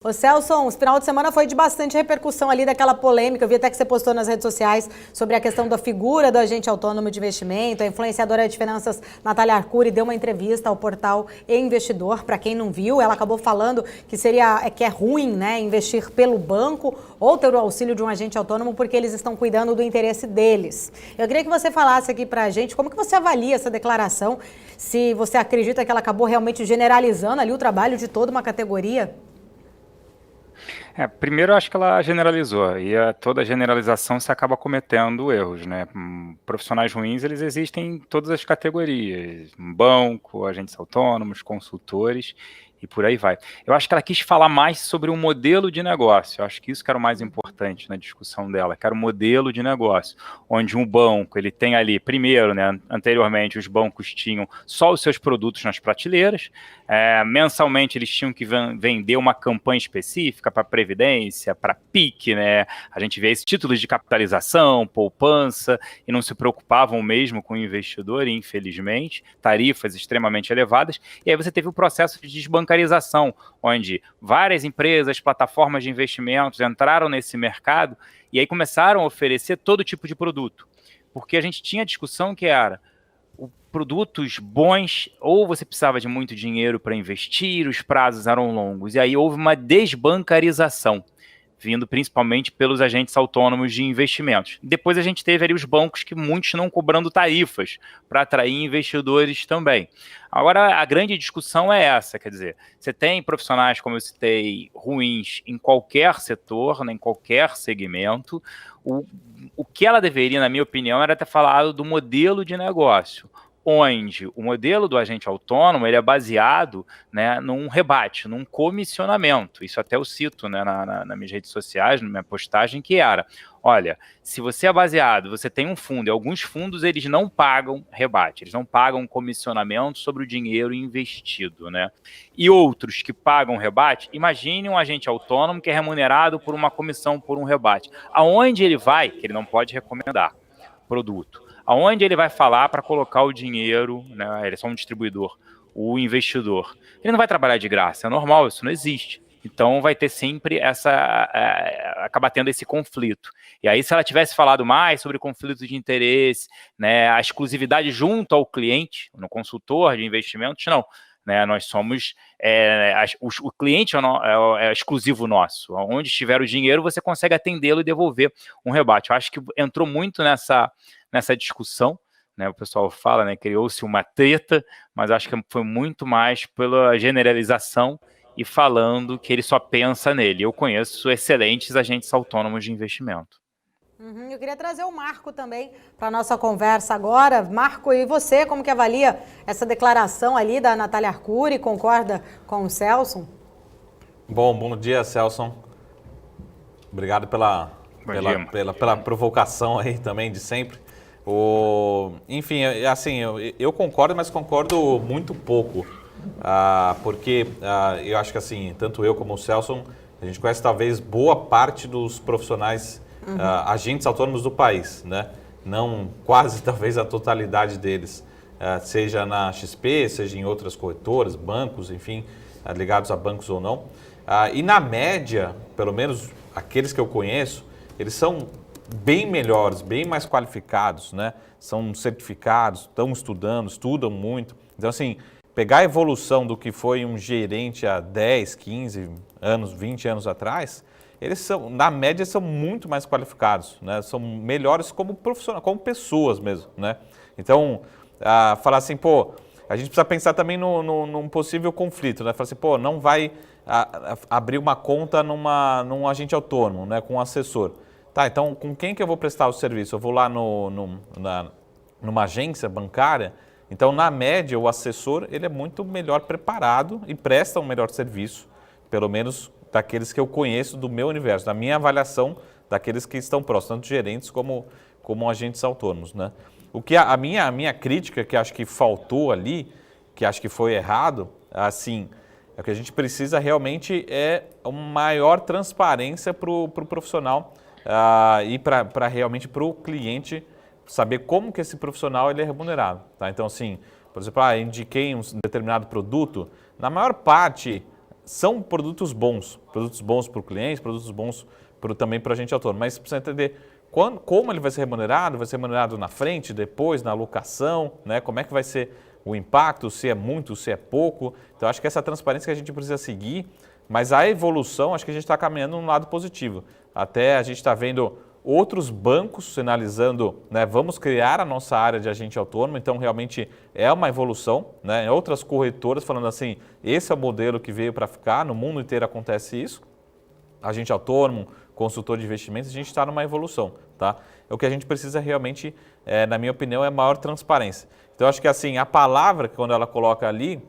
Ô Celson, esse final de semana foi de bastante repercussão ali daquela polêmica, eu vi até que você postou nas redes sociais sobre a questão da figura do agente autônomo de investimento. A influenciadora de finanças Natália Arcuri deu uma entrevista ao portal E-Investidor. Para quem não viu, ela acabou falando que é ruim, né, investir pelo banco ou ter o auxílio de um agente autônomo porque eles estão cuidando do interesse deles. Eu queria que você falasse aqui para a gente como que você avalia essa declaração, se você acredita que ela acabou realmente generalizando ali o trabalho de toda uma categoria. Primeiro eu acho que ela generalizou, e toda generalização se acaba cometendo erros, né? Profissionais ruins, eles existem em todas as categorias, banco, agentes autônomos, consultores, e por aí vai. Eu acho que ela quis falar mais sobre o modelo de negócio, eu acho que isso que era o mais importante na discussão dela, que era o modelo de negócio, onde um banco, ele tem ali, primeiro, né, anteriormente os bancos tinham só os seus produtos nas prateleiras, mensalmente eles tinham que vender uma campanha específica para previdência, para PIC, né? A gente vê esses títulos de capitalização, poupança, e não se preocupavam mesmo com o investidor, infelizmente, tarifas extremamente elevadas. E aí você teve o processo de desbancarização, onde várias empresas, plataformas de investimentos entraram nesse mercado e aí começaram a oferecer todo tipo de produto. Porque a gente tinha discussão que era produtos bons, ou você precisava de muito dinheiro para investir, os prazos eram longos, e aí houve uma desbancarização, vindo principalmente pelos agentes autônomos de investimentos. Depois a gente teve ali os bancos que muitos não cobrando tarifas para atrair investidores também. Agora, a grande discussão é essa, quer dizer, você tem profissionais, como eu citei, ruins em qualquer setor, né, em qualquer segmento. O que ela deveria, na minha opinião, era ter falado do modelo de negócio, onde o modelo do agente autônomo ele é baseado, né, num rebate, num comissionamento. Isso até eu cito, né, nas minhas redes sociais, na minha postagem, que era, olha, se você é baseado, você tem um fundo, e alguns fundos eles não pagam rebate, eles não pagam comissionamento sobre o dinheiro investido, né? E outros que pagam rebate, imagine um agente autônomo que é remunerado por uma comissão, por um rebate. Aonde ele vai, que ele não pode recomendar produto, aonde ele vai falar para colocar o dinheiro, né? Ele é só um distribuidor, o investidor. Ele não vai trabalhar de graça, é normal, isso não existe. Então vai ter sempre acaba tendo esse conflito. E aí, se ela tivesse falado mais sobre conflitos de interesse, né, a exclusividade junto ao cliente, no consultor de investimentos, não. Né, nós somos, o cliente é exclusivo nosso. Onde estiver o dinheiro, você consegue atendê-lo e devolver um rebate. Eu acho que entrou muito nessa discussão, né, o pessoal fala, né, criou-se uma treta, mas acho que foi muito mais pela generalização e falando que ele só pensa nele. Eu conheço excelentes agentes autônomos de investimento. Eu queria trazer o Marco também para a nossa conversa agora. Marco, e você, como que avalia essa declaração ali da Natália Arcuri? Concorda com o Celson? Bom dia, Celson. Obrigado pela provocação aí também de sempre. Enfim, assim, eu concordo, mas concordo muito pouco. Porque eu acho que assim, tanto eu como o Celson, a gente conhece talvez boa parte dos profissionais agentes autônomos do país, né? Não quase talvez a totalidade deles, seja na XP, seja em outras corretoras, bancos, enfim, ligados a bancos ou não. E na média, pelo menos aqueles que eu conheço, eles são bem melhores, bem mais qualificados, né? São certificados, estudam muito. Então, assim, pegar a evolução do que foi um gerente há 10, 15 anos, 20 anos atrás, eles são, na média, são muito mais qualificados, né? São melhores como profissionais, como pessoas mesmo, né? Então, falar assim, pô, a gente precisa pensar também num possível conflito, né? Falar assim, pô, não vai abrir uma conta num agente autônomo, né? Com um assessor. Tá, então com quem que eu vou prestar o serviço? Eu vou lá numa agência bancária. Então, na média, o assessor ele é muito melhor preparado e presta um melhor serviço, pelo menos daqueles que eu conheço do meu universo, da minha avaliação daqueles que estão próximos, tanto gerentes como agentes autônomos, né? O que a minha crítica, que acho que faltou ali, que acho que foi errado, assim, é que a gente precisa realmente uma maior transparência para o profissional e para realmente para o cliente saber como que esse profissional ele é remunerado. Tá? Então, assim, por exemplo, indiquei um determinado produto, na maior parte são produtos bons para o cliente, produtos bons também para a agente autônomo, mas precisa entender como ele vai ser remunerado na frente, depois, na alocação, né? Como é que vai ser o impacto, se é muito, se é pouco. Então, acho que essa transparência que a gente precisa seguir, mas a evolução, acho que a gente está caminhando num lado positivo. Até a gente está vendo outros bancos sinalizando, né, vamos criar a nossa área de agente autônomo, então realmente é uma evolução, né? Outras corretoras falando assim, esse é o modelo que veio para ficar, no mundo inteiro acontece isso. Agente autônomo, consultor de investimentos, a gente está numa evolução, tá? O que a gente precisa realmente, na minha opinião, é maior transparência. Então, acho que assim, a palavra, quando ela coloca ali,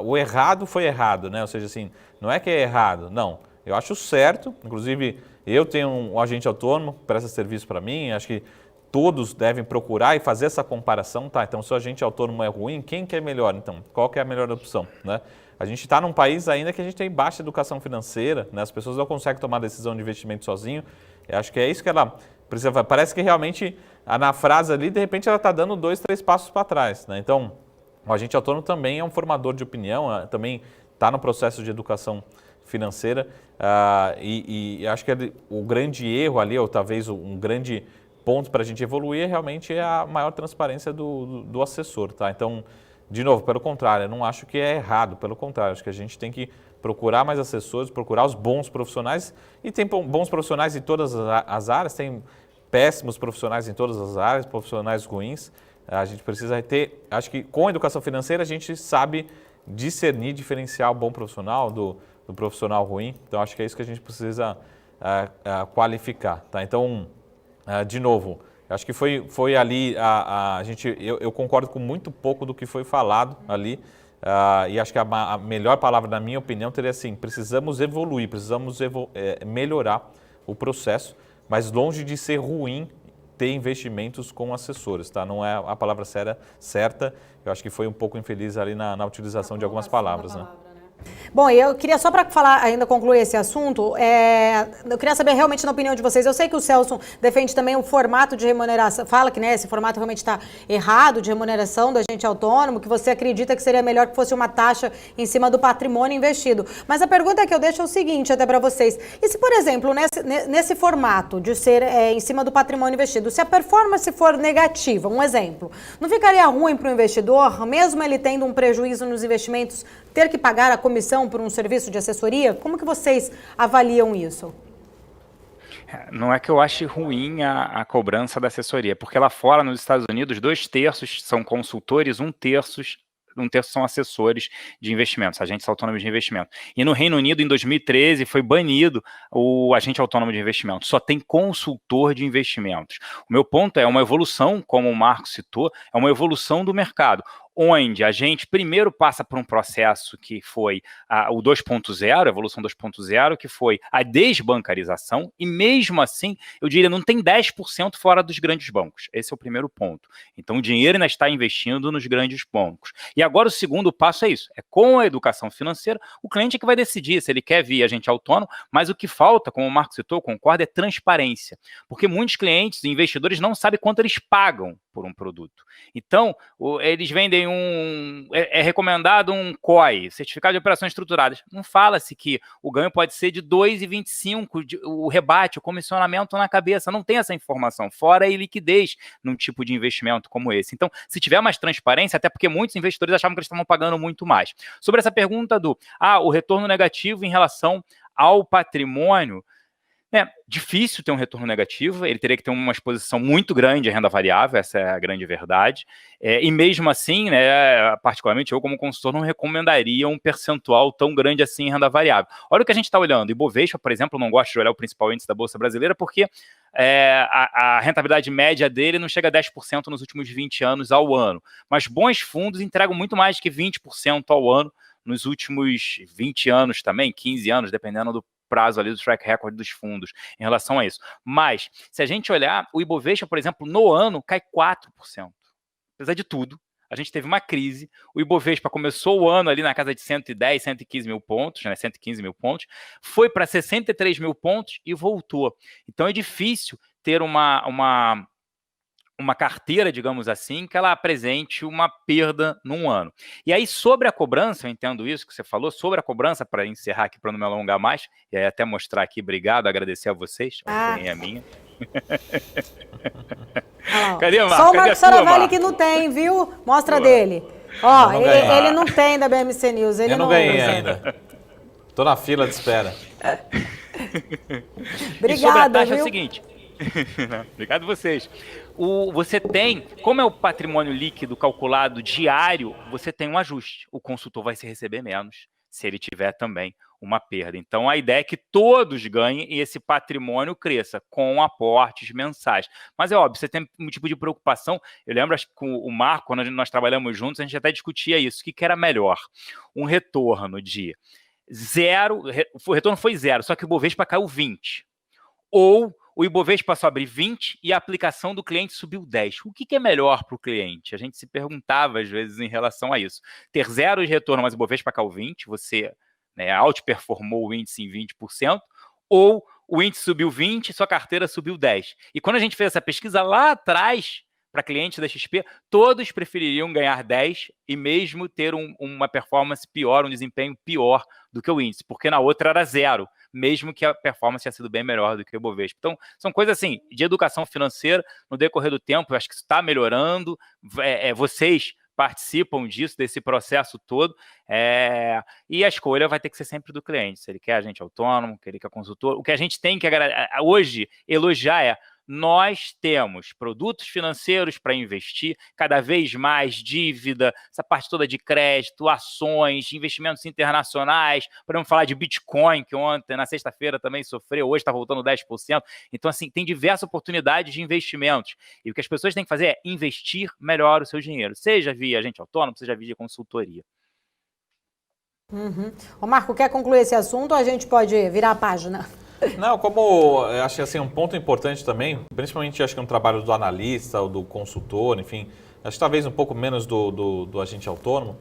o errado foi errado, né? Ou seja, assim, não é que é errado, não. Eu acho certo, inclusive eu tenho um agente autônomo que presta serviço para mim, acho que todos devem procurar e fazer essa comparação, tá? Então, se o agente autônomo é ruim, quem que é melhor, então? Qual que é a melhor opção, né? A gente está num país ainda que a gente tem baixa educação financeira, né? As pessoas não conseguem tomar decisão de investimento sozinho. Eu acho que é isso que ela precisa. Parece que realmente, na frase ali, de repente ela está dando 2, 3 passos para trás, né? Então, o agente autônomo também é um formador de opinião, também está no processo de educação financeira e acho que o grande erro ali, ou talvez um grande ponto para a gente evoluir, realmente é a maior transparência do assessor, tá? Então, de novo, pelo contrário, eu não acho que é errado, pelo contrário, acho que a gente tem que procurar mais assessores, procurar os bons profissionais, e tem bons profissionais em todas as áreas, tem péssimos profissionais em todas as áreas, profissionais ruins. A gente precisa ter, acho que com a educação financeira a gente sabe discernir, diferenciar o bom profissional do profissional ruim, então acho que é isso que a gente precisa qualificar, tá? Então, de novo, acho que foi ali, eu concordo com muito pouco do que foi falado ali, e acho que a melhor palavra, na minha opinião, teria assim, precisamos evoluir, precisamos melhorar o processo, mas longe de ser ruim ter investimentos com assessores, tá? Não é a palavra certa, eu acho que foi um pouco infeliz ali na utilização de algumas palavras, né? Bom, eu queria só para falar, ainda concluir esse assunto, eu queria saber realmente na opinião de vocês. Eu sei que o Celso defende também o formato de remuneração, fala que, né, esse formato realmente está errado de remuneração do agente autônomo, que você acredita que seria melhor que fosse uma taxa em cima do patrimônio investido. Mas a pergunta que eu deixo é o seguinte, até para vocês. E se, por exemplo, nesse formato de ser em cima do patrimônio investido, se a performance for negativa, um exemplo, não ficaria ruim para o investidor, mesmo ele tendo um prejuízo nos investimentos, ter que pagar a comissão por um serviço de assessoria? Como que vocês avaliam isso? Não é que eu ache ruim a cobrança da assessoria, porque lá fora, nos Estados Unidos, 2/3 são consultores, 1/3 são assessores de investimentos, agentes autônomos de investimento. E no Reino Unido, em 2013, foi banido o agente autônomo de investimento. Só tem consultor de investimentos. O meu ponto é uma evolução, como o Marco citou, é uma evolução do mercado, onde a gente primeiro passa por um processo que foi o 2.0, a evolução 2.0, que foi a desbancarização, e mesmo assim, eu diria, não tem 10% fora dos grandes bancos. Esse é o primeiro ponto. Então, o dinheiro ainda está investindo nos grandes bancos. E agora o segundo passo é isso, é com a educação financeira, o cliente é que vai decidir se ele quer vir agente autônomo, mas o que falta, como o Marco citou, eu concordo, é transparência. Porque muitos clientes e investidores não sabem quanto eles pagam por um produto. Então, eles vendem é recomendado um COI, Certificado de Operações Estruturadas. Não fala-se que o ganho pode ser de 2,25, o rebate, o comissionamento na cabeça. Não tem essa informação, fora a liquidez num tipo de investimento como esse. Então, se tiver mais transparência, até porque muitos investidores achavam que eles estavam pagando muito mais. Sobre essa pergunta o retorno negativo em relação ao patrimônio, difícil ter um retorno negativo, ele teria que ter uma exposição muito grande à renda variável, essa é a grande verdade, e mesmo assim, particularmente eu como consultor não recomendaria um percentual tão grande assim em renda variável. Olha o que a gente está olhando, Ibovespa, por exemplo, eu não gosto de olhar o principal índice da Bolsa Brasileira porque a rentabilidade média dele não chega a 10% nos últimos 20 anos ao ano, mas bons fundos entregam muito mais que 20% ao ano nos últimos 20 anos também, 15 anos, dependendo do prazo ali do track record dos fundos em relação a isso. Mas, se a gente olhar, o Ibovespa, por exemplo, no ano cai 4%. Apesar de tudo, a gente teve uma crise, o Ibovespa começou o ano ali na casa de 110, 115 mil pontos, 115 mil pontos, foi para 63 mil pontos e voltou. Então é difícil ter uma uma carteira, digamos assim, que ela apresente uma perda num ano. E aí, sobre a cobrança, eu entendo isso que você falou, sobre a cobrança, para encerrar aqui, para não me alongar mais, e aí até mostrar aqui, obrigado, agradecer a vocês, é minha. Cadê o Marco? Só o Marco Saravelli que não tem, viu? Mostra dele. Ó, ele não tem da BMC News. Ele eu não ganhei ainda. Tô na fila de espera. Obrigada, e sobre a taxa é o seguinte... Obrigado vocês. Você tem, como é o patrimônio líquido calculado diário, você tem um ajuste. O consultor vai se receber menos se ele tiver também uma perda. Então, a ideia é que todos ganhem e esse patrimônio cresça com aportes mensais. Mas é óbvio, você tem um tipo de preocupação. Eu lembro, acho que com o Marco, quando nós trabalhamos juntos, a gente até discutia isso. O que era melhor? Um retorno de 0, o retorno foi 0, só que o Bovespa caiu 20. Ou o Ibovespa passou a abrir 20 e a aplicação do cliente subiu 10. O que é melhor para o cliente? A gente se perguntava, às vezes, em relação a isso. Ter 0 de retorno, mas o Ibovespa caiu 20, você outperformou o índice em 20%, ou o índice subiu 20 e sua carteira subiu 10. E quando a gente fez essa pesquisa lá atrás, para clientes da XP, todos prefeririam ganhar 10 e mesmo ter uma performance pior, um desempenho pior do que o índice, porque na outra era 0. Mesmo que a performance tenha sido bem melhor do que o Bovespa. Então, são coisas assim, de educação financeira, no decorrer do tempo, eu acho que isso está melhorando, vocês participam disso, desse processo todo, e a escolha vai ter que ser sempre do cliente, se ele quer agente autônomo, se ele quer consultor. O que a gente tem que hoje elogiar nós temos produtos financeiros para investir, cada vez mais dívida, essa parte toda de crédito, ações, investimentos internacionais, podemos falar de Bitcoin, que ontem, na sexta-feira, também sofreu, hoje está voltando 10%. Então, assim, tem diversas oportunidades de investimentos. E o que as pessoas têm que fazer é investir melhor o seu dinheiro, seja via agente autônomo, seja via consultoria. Ô Marco, quer concluir esse assunto ou a gente pode virar a página? Não, como eu acho que assim, um ponto importante também, principalmente acho que no trabalho do analista ou do consultor, enfim, acho que talvez um pouco menos do agente autônomo,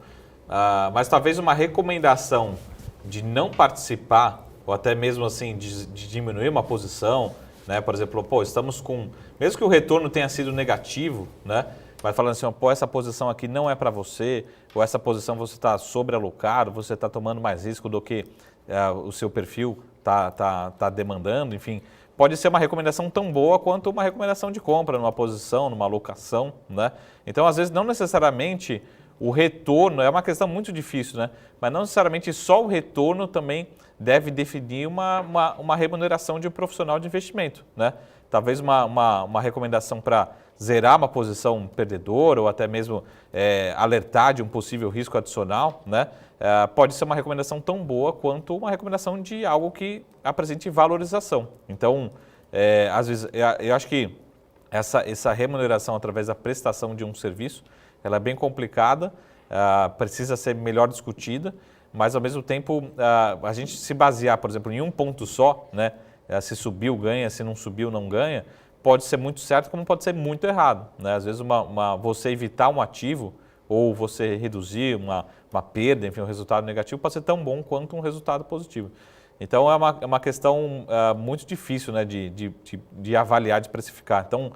mas talvez uma recomendação de não participar ou até mesmo assim de diminuir uma posição, né? Por exemplo, estamos com, mesmo que o retorno tenha sido negativo, né? Vai falando assim, essa posição aqui não é para você, ou essa posição você está sobrealocado, você está tomando mais risco do que o seu perfil está demandando, enfim, pode ser uma recomendação tão boa quanto uma recomendação de compra numa posição, numa alocação, né? Então, às vezes, não necessariamente o retorno, é uma questão muito difícil, né? Mas não necessariamente só o retorno também deve definir uma remuneração de um profissional de investimento, né? Talvez uma recomendação para zerar uma posição perdedora ou até mesmo alertar de um possível risco adicional, né? Pode ser uma recomendação tão boa quanto uma recomendação de algo que apresente valorização. Então, às vezes, eu acho que essa remuneração através da prestação de um serviço, ela é bem complicada, precisa ser melhor discutida, mas ao mesmo tempo a gente se basear, por exemplo, em um ponto só, né? Se subiu, ganha, se não subiu, não ganha, pode ser muito certo como pode ser muito errado, né? Às vezes você evitar um ativo ou você reduzir uma perda, enfim, um resultado negativo pode ser tão bom quanto um resultado positivo. Então é uma questão muito difícil, né, de avaliar, de precificar. Então,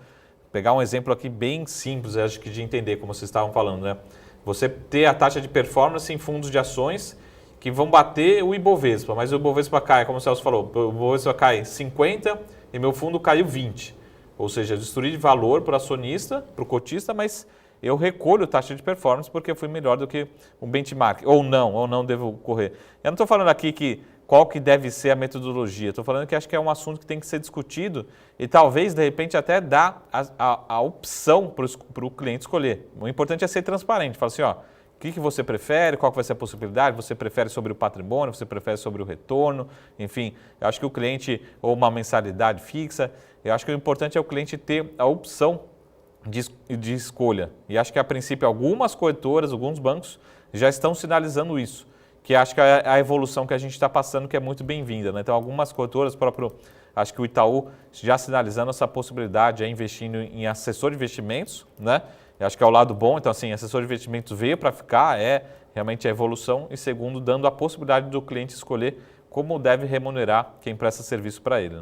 pegar um exemplo aqui bem simples, acho que de entender como vocês estavam falando, né? Você ter a taxa de performance em fundos de ações que vão bater o Ibovespa, mas o Ibovespa cai, como o Celso falou, o Ibovespa cai 50 e meu fundo caiu 20. Ou seja, destruir de valor para o acionista, para o cotista, mas eu recolho taxa de performance porque eu fui melhor do que um benchmark. Ou não devo correr. Eu não estou falando aqui qual que deve ser a metodologia. Estou falando que acho que é um assunto que tem que ser discutido e talvez, de repente, até dar a opção para o cliente escolher. O importante é ser transparente. Fala assim, o que você prefere, qual que vai ser a possibilidade, você prefere sobre o patrimônio, você prefere sobre o retorno, enfim, eu acho que o cliente, ou uma mensalidade fixa, eu acho que o importante é o cliente ter a opção de escolha. E acho que, a princípio, algumas corretoras, alguns bancos já estão sinalizando isso, que acho que é a evolução que a gente está passando, que é muito bem-vinda, né? Então, algumas corretoras, acho que o Itaú já sinalizando essa possibilidade, investindo em assessor de investimentos, né? Eu acho que é o lado bom, então assim, assessor de investimentos veio para ficar, realmente a evolução, e segundo, dando a possibilidade do cliente escolher como deve remunerar quem presta serviço para ele, né?